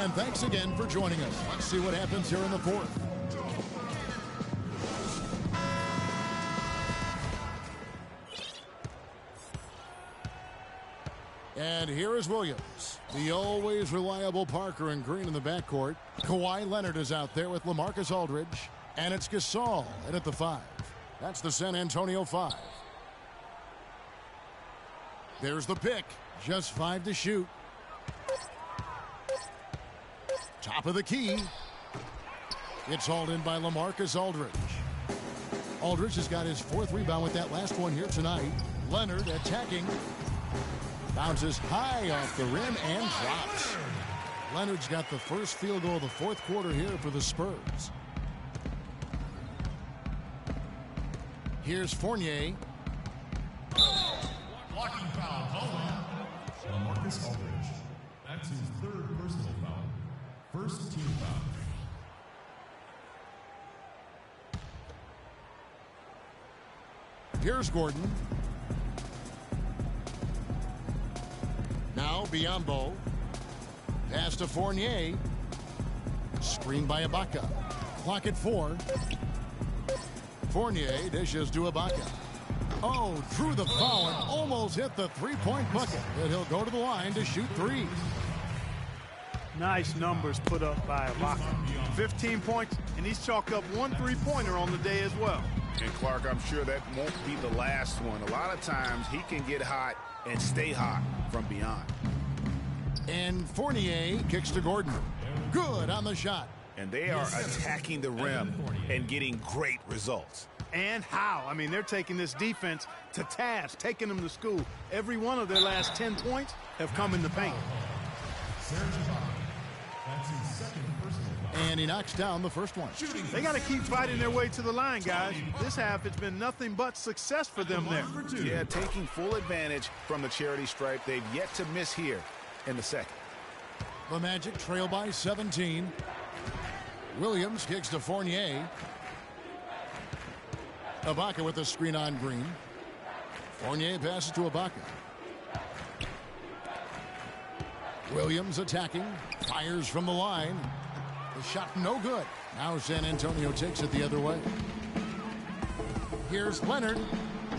And thanks again for joining us. Let's see what happens here in the fourth. And here is Williams. The always reliable Parker and Green in the backcourt. Kawhi Leonard is out there with LaMarcus Aldridge. And it's Gasol in at the 5. That's the San Antonio 5. There's the pick. Just 5 to shoot. Top of the key. It's hauled in by LaMarcus Aldridge. Aldridge has got his 4th rebound with that last one here tonight. Leonard attacking. Bounces high off the rim and drops. Leonard's got the first field goal of the fourth quarter here for the Spurs. Here's Fournier. Blocking foul called on LaMarcus Aldridge. That's his 3rd personal foul. First team foul. Here's Gordon. Now Biyombo. Pass to Fournier. Screen by Ibaka. Clock at 4. Fournier dishes to Ibaka. Oh, drew the foul and almost hit the three-point bucket. But he'll go to the line to shoot 3. Nice numbers put up by Ibaka. 15 points, and he's chalked up 1 3-pointer on the day as well. And Clark, I'm sure that won't be the last one. A lot of times he can get hot and stay hot from beyond. And Fournier kicks to Gordon. Good on the shot. And they are attacking the rim and getting great results. And how? I mean, they're taking this defense to task, taking them to school. Every one of their last 10 points have come in the paint. That's his 2nd personal foul. And he knocks down the first one. They got to keep fighting their way to the line, guys. This half, it's been nothing but success for them there. Yeah, taking full advantage from the charity stripe. They've yet to miss here in the second. The Magic trail by 17. Williams kicks to Fournier. Ibaka with a screen on Green. Fournier passes to Ibaka. Williams attacking. Fires from the line. The shot no good. Now San Antonio takes it the other way. Here's Leonard.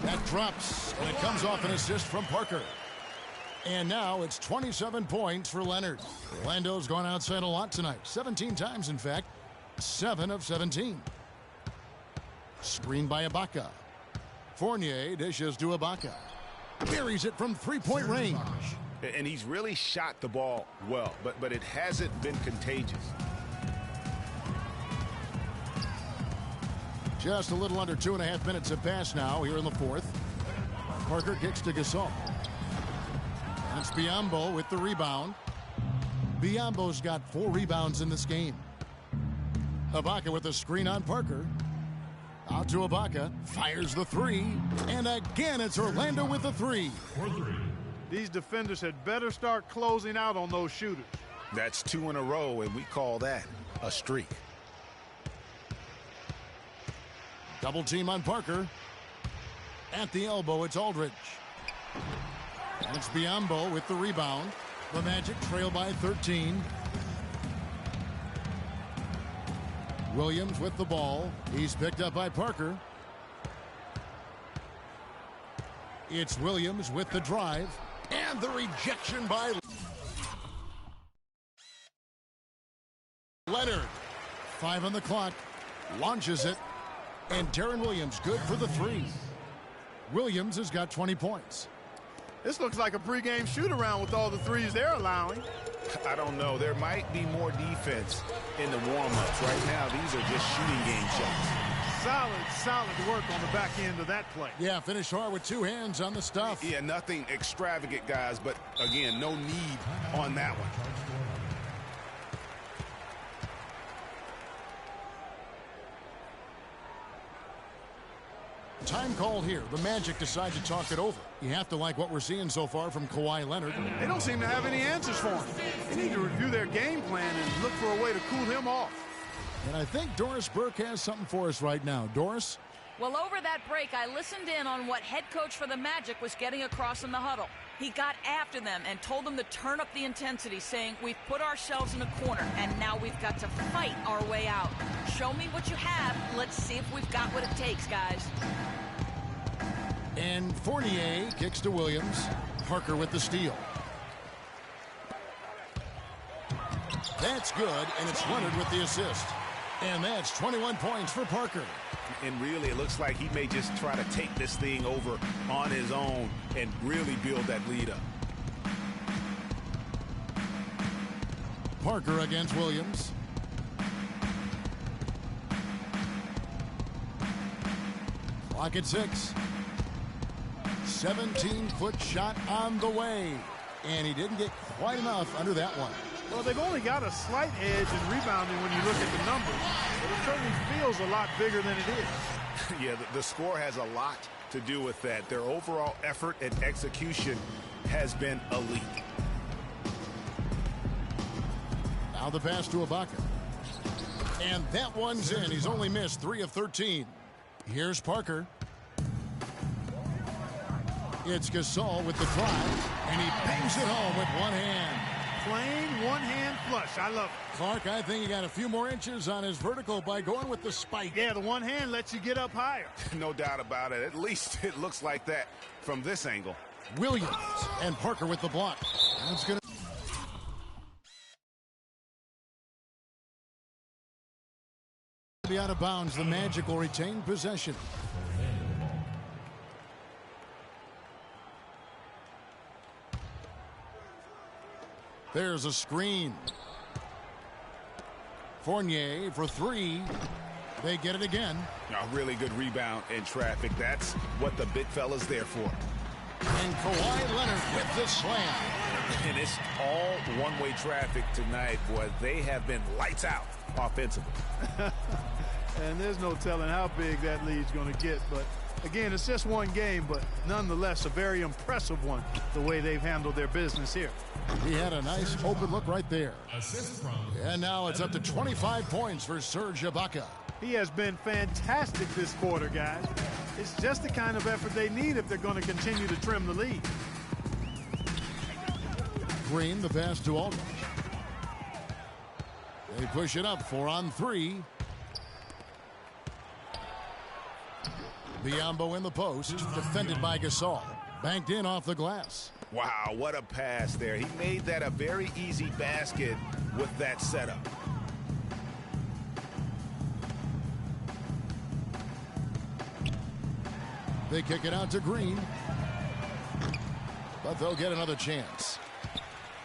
That drops. And it comes off an assist from Parker. And now it's 27 points for Leonard. Orlando's gone outside a lot tonight. 17 times, in fact. 7 of 17. Screen by Ibaka. Fournier dishes to Ibaka. Carries it from 3-point range. And he's really shot the ball well, but it hasn't been contagious. Just a little under 2.5 minutes have passed now here in the fourth. Parker kicks to Gasol. That's Biyombo with the rebound. Biyombo's got 4 rebounds in this game. Ibaka with a screen on Parker. Out to Ibaka, fires the three, and again it's Orlando with the three. For three. These defenders had better start closing out on those shooters. That's 2 in a row, and we call that a streak. Double team on Parker. At the elbow, it's Aldridge. And it's Biyombo with the rebound. The Magic trail by 13. Williams with the ball. He's picked up by Parker. It's Williams with the drive. And the rejection by Leonard. 5 on the clock. Launches it. And Darren Williams good for the three. Williams has got 20 points. This looks like a pregame shoot-around with all the threes they're allowing. I don't know. There might be more defense in the warm-ups. Right now, these are just shooting game shots. Solid work on the back end of that play. Yeah, finished hard with 2 hands on the stuff. Yeah, nothing extravagant, guys, but again, no need on that one. Time called here. The Magic decide to talk it over. You have to like what we're seeing so far from Kawhi Leonard. They don't seem to have any answers for him. They need to review their game plan and look for a way to cool him off. And I think Doris Burke has something for us right now. Doris? Well, over that break, I listened in on what head coach for the Magic was getting across in the huddle. He got after them and told them to turn up the intensity, saying, we've put ourselves in a corner, and now we've got to fight our way out. Show me what you have. Let's see if we've got what it takes, guys. And Fournier kicks to Williams. Parker with the steal. That's good, and it's Leonard with the assist. And that's 21 points for Parker. And really, it looks like he may just try to take this thing over on his own and really build that lead up. Parker against Williams. Clock at 6. 17-foot shot on the way. And he didn't get quite enough under that one. Well, they've only got a slight edge in rebounding when you look at the numbers, but it certainly feels a lot bigger than it is. Yeah, the score has a lot to do with that. Their overall effort and execution has been elite. Now the pass to Ibaka. And that one's in. He's only missed 3 of 13. Here's Parker. It's Gasol with the drive, and he bangs it home with one hand. Plain one-hand flush. I love it. Clark, I think he got a few more inches on his vertical by going with the spike. Yeah, the one hand lets you get up higher. No doubt about it. At least it looks like that from this angle. Williams and Parker with the block. That's going to be out of bounds. The Magic will retain possession. There's a screen. Fournier for 3. They get it again. A really good rebound in traffic. That's what the big fella's there for. And Kawhi Leonard with the slam. And it's all one-way traffic tonight, boy. They have been lights out offensively. And there's no telling how big that lead's going to get. But, again, it's just one game, but nonetheless a very impressive one, the way they've handled their business here. He had a nice open look right there. Assist from. And now it's up to 25 points for Serge Ibaka. He has been fantastic this quarter, guys. It's just the kind of effort they need if they're going to continue to trim the lead. Green, the pass to Aldridge. They push it up 4 on 3. Biyombo in the post, defended by Gasol. Banked in off the glass. Wow, what a pass there. He made that a very easy basket with that setup. They kick it out to Green. But they'll get another chance.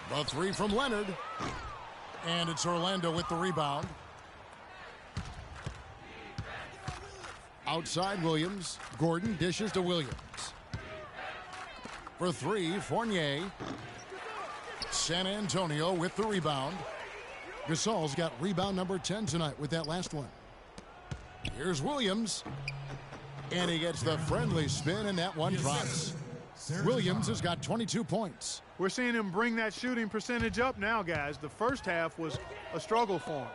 The 3 from Leonard. And it's Orlando with the rebound. Outside Williams. Gordon dishes to Williams. For 3, Fournier. San Antonio with the rebound. Gasol's got rebound number 10 tonight with that last one. Here's Williams. And he gets the friendly spin, and that one drops. Williams has got 22 points. We're seeing him bring that shooting percentage up now, guys. The first half was a struggle for him.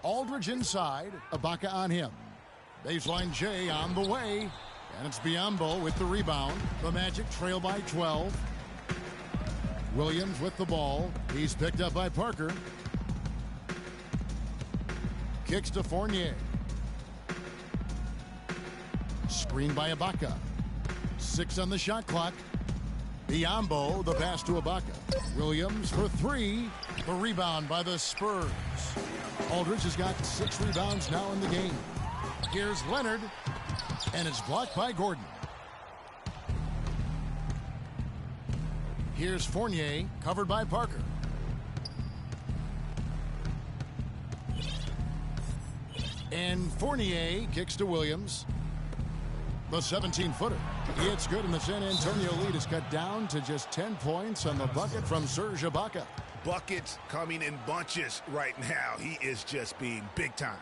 Aldridge inside. Ibaka on him. Baseline J on the way. And it's Biyombo with the rebound. The Magic trail by 12. Williams with the ball. He's picked up by Parker. Kicks to Fournier. Screen by Ibaka. 6 on the shot clock. Biyombo, the pass to Ibaka. Williams for 3. The rebound by the Spurs. Aldridge has got 6 rebounds now in the game. Here's Leonard. And it's blocked by Gordon. Here's Fournier, covered by Parker. And Fournier kicks to Williams. The 17-footer. It's good, and the San Antonio lead is cut down to just 10 points on the bucket from Serge Ibaka. Buckets coming in bunches right now. He is just being big time.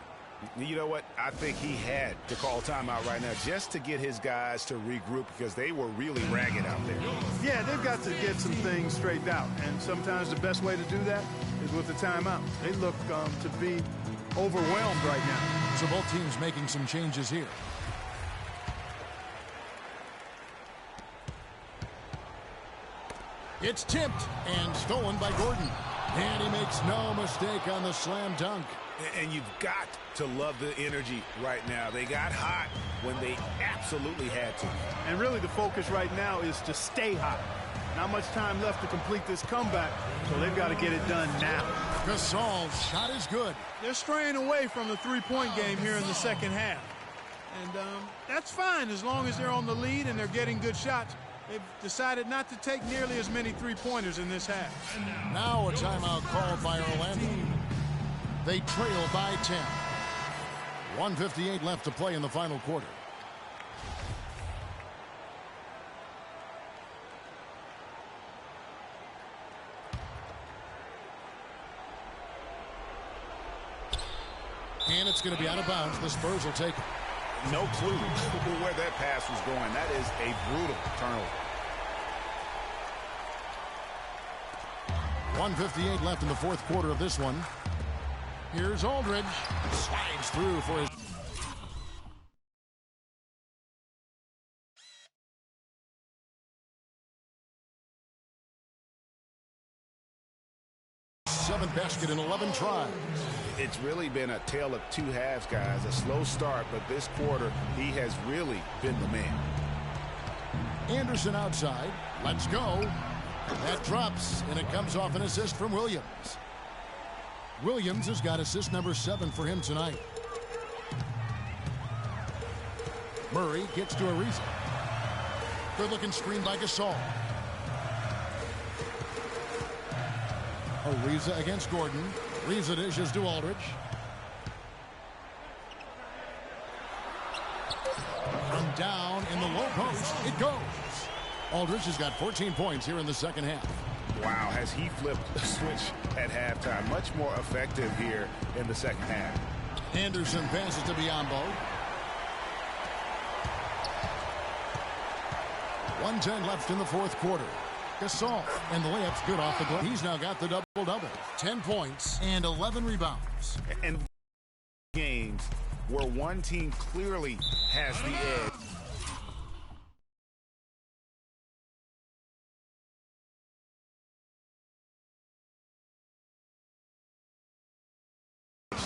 You know what? I think he had to call timeout right now just to get his guys to regroup because they were really ragged out there. Yeah, they've got to get some things straightened out, and sometimes the best way to do that is with the timeout. They look to be overwhelmed right now. So both teams making some changes here. It's tipped and stolen by Gordon. And he makes no mistake on the slam dunk. And you've got to love the energy right now. They got hot when they absolutely had to. And really the focus right now is to stay hot. Not much time left to complete this comeback, so they've got to get it done now. Gasol's shot is good. They're straying away from the three-point game here in the second half. And that's fine as long as they're on the lead and they're getting good shots. They've decided not to take nearly as many three-pointers in this half. Now a timeout called by Orlando. They trail by 10. 1:58 left to play in the final quarter. And it's going to be out of bounds. The Spurs will take it. No clue where that pass was going. That is a brutal turnover. 1:58 left in the fourth quarter of this one. Here's Aldridge. Slides through for his... seventh basket in 11 tries. It's really been a tale of two halves, guys. A slow start, but this quarter, he has really been the man. Anderson outside. Let's go. That drops, and it comes off an assist from Williams. Williams has got assist number 7 for him tonight. Murray gets to Ariza. Good-looking screen by Gasol. Ariza against Gordon. Ariza dishes to Aldridge. From down in the low post, it goes. Aldridge has got 14 points here in the second half. Wow, has he flipped the switch at halftime. Much more effective here in the second half. Anderson passes to Biyombo. 1:10 left in the fourth quarter. Gasol, and the layup's good off the glass. He's now got the double-double. 10 points and 11 rebounds. And games where one team clearly has the edge.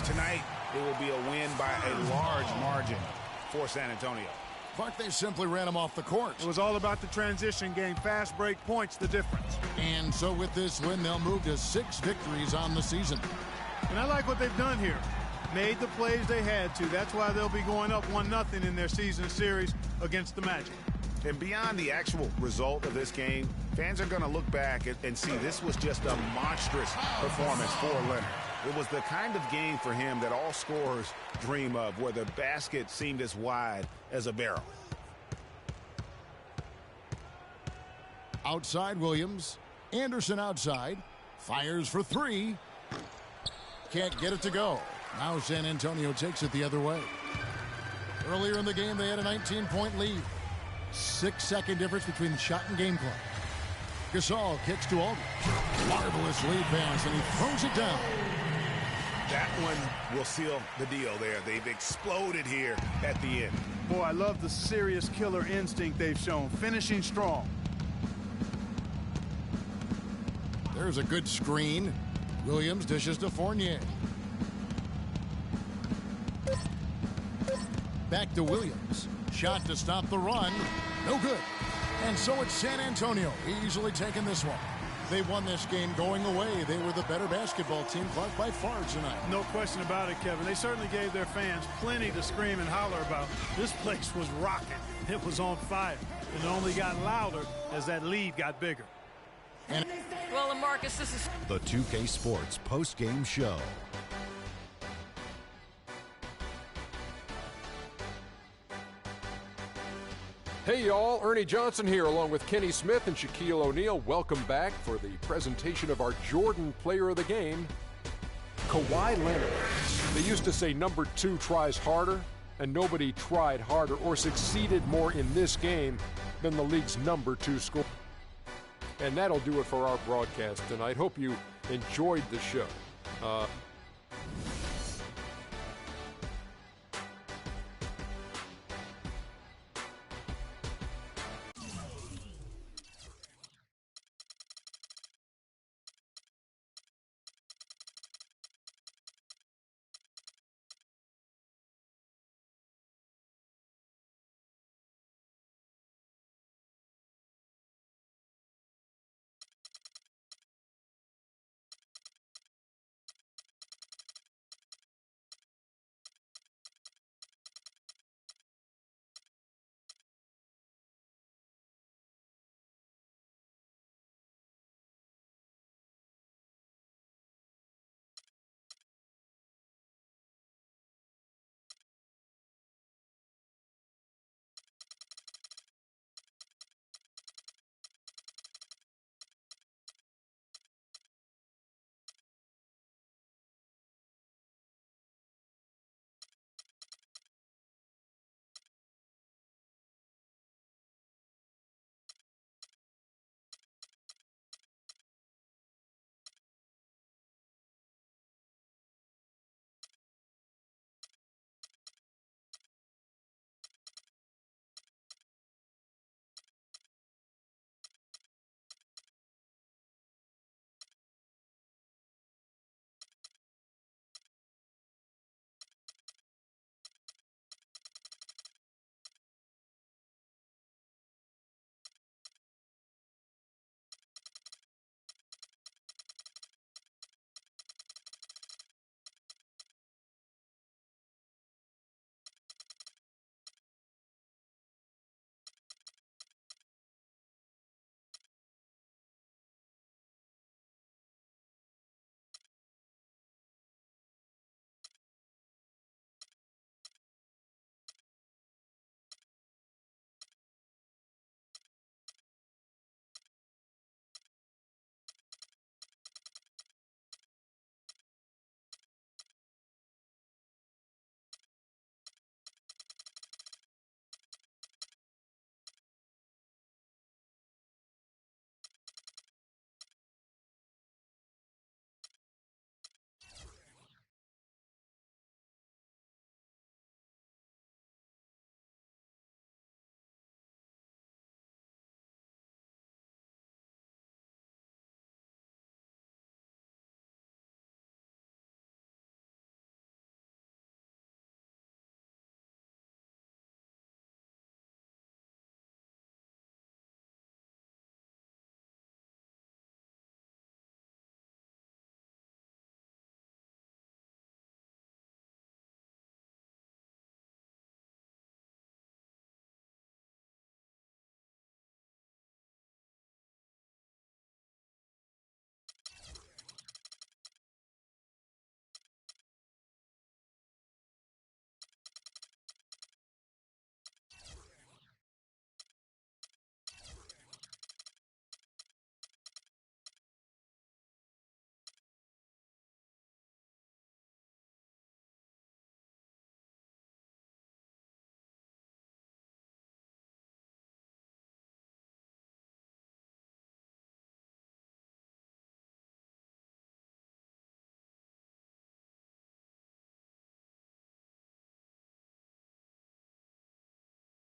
Tonight, it will be a win by a large margin for San Antonio. But they simply ran him off the court. It was all about the transition game. Fast break points, the difference. And so with this win, they'll move to 6 victories on the season. And I like what they've done here. Made the plays they had to. That's why they'll be going up 1-0 in their season series against the Magic. And beyond the actual result of this game, fans are going to look back and see this was just a monstrous performance for Leonard. It was the kind of game for him that all scorers dream of, where the basket seemed as wide as a barrel. Outside Williams. Anderson outside. Fires for 3. Can't get it to go. Now San Antonio takes it the other way. Earlier in the game, they had a 19-point lead. 6-second difference between the shot and game clock. Gasol kicks to Aldridge. Marvelous lead pass, and he throws it down. That one will seal the deal there. They've exploded here at the end. Boy, I love the serious killer instinct they've shown, finishing strong. There's a good screen. Williams dishes to Fournier. Back to Williams. Shot to stop the run. No good. And so it's San Antonio easily taking this one. They won this game going away. They were the better basketball team, Clark, by far tonight. No question about it, Kevin. They certainly gave their fans plenty to scream and holler about. This place was rocking. It was on fire. And it only got louder as that lead got bigger. Well, and Marcus, this is The 2K Sports post-game show. Hey y'all, Ernie Johnson here along with Kenny Smith and Shaquille O'Neal. Welcome back for the presentation of our Jordan Player of the Game, Kawhi Leonard. They used to say number 2 tries harder, and nobody tried harder or succeeded more in this game than the league's number 2 scorer. And that'll do it for our broadcast tonight. Hope you enjoyed the show.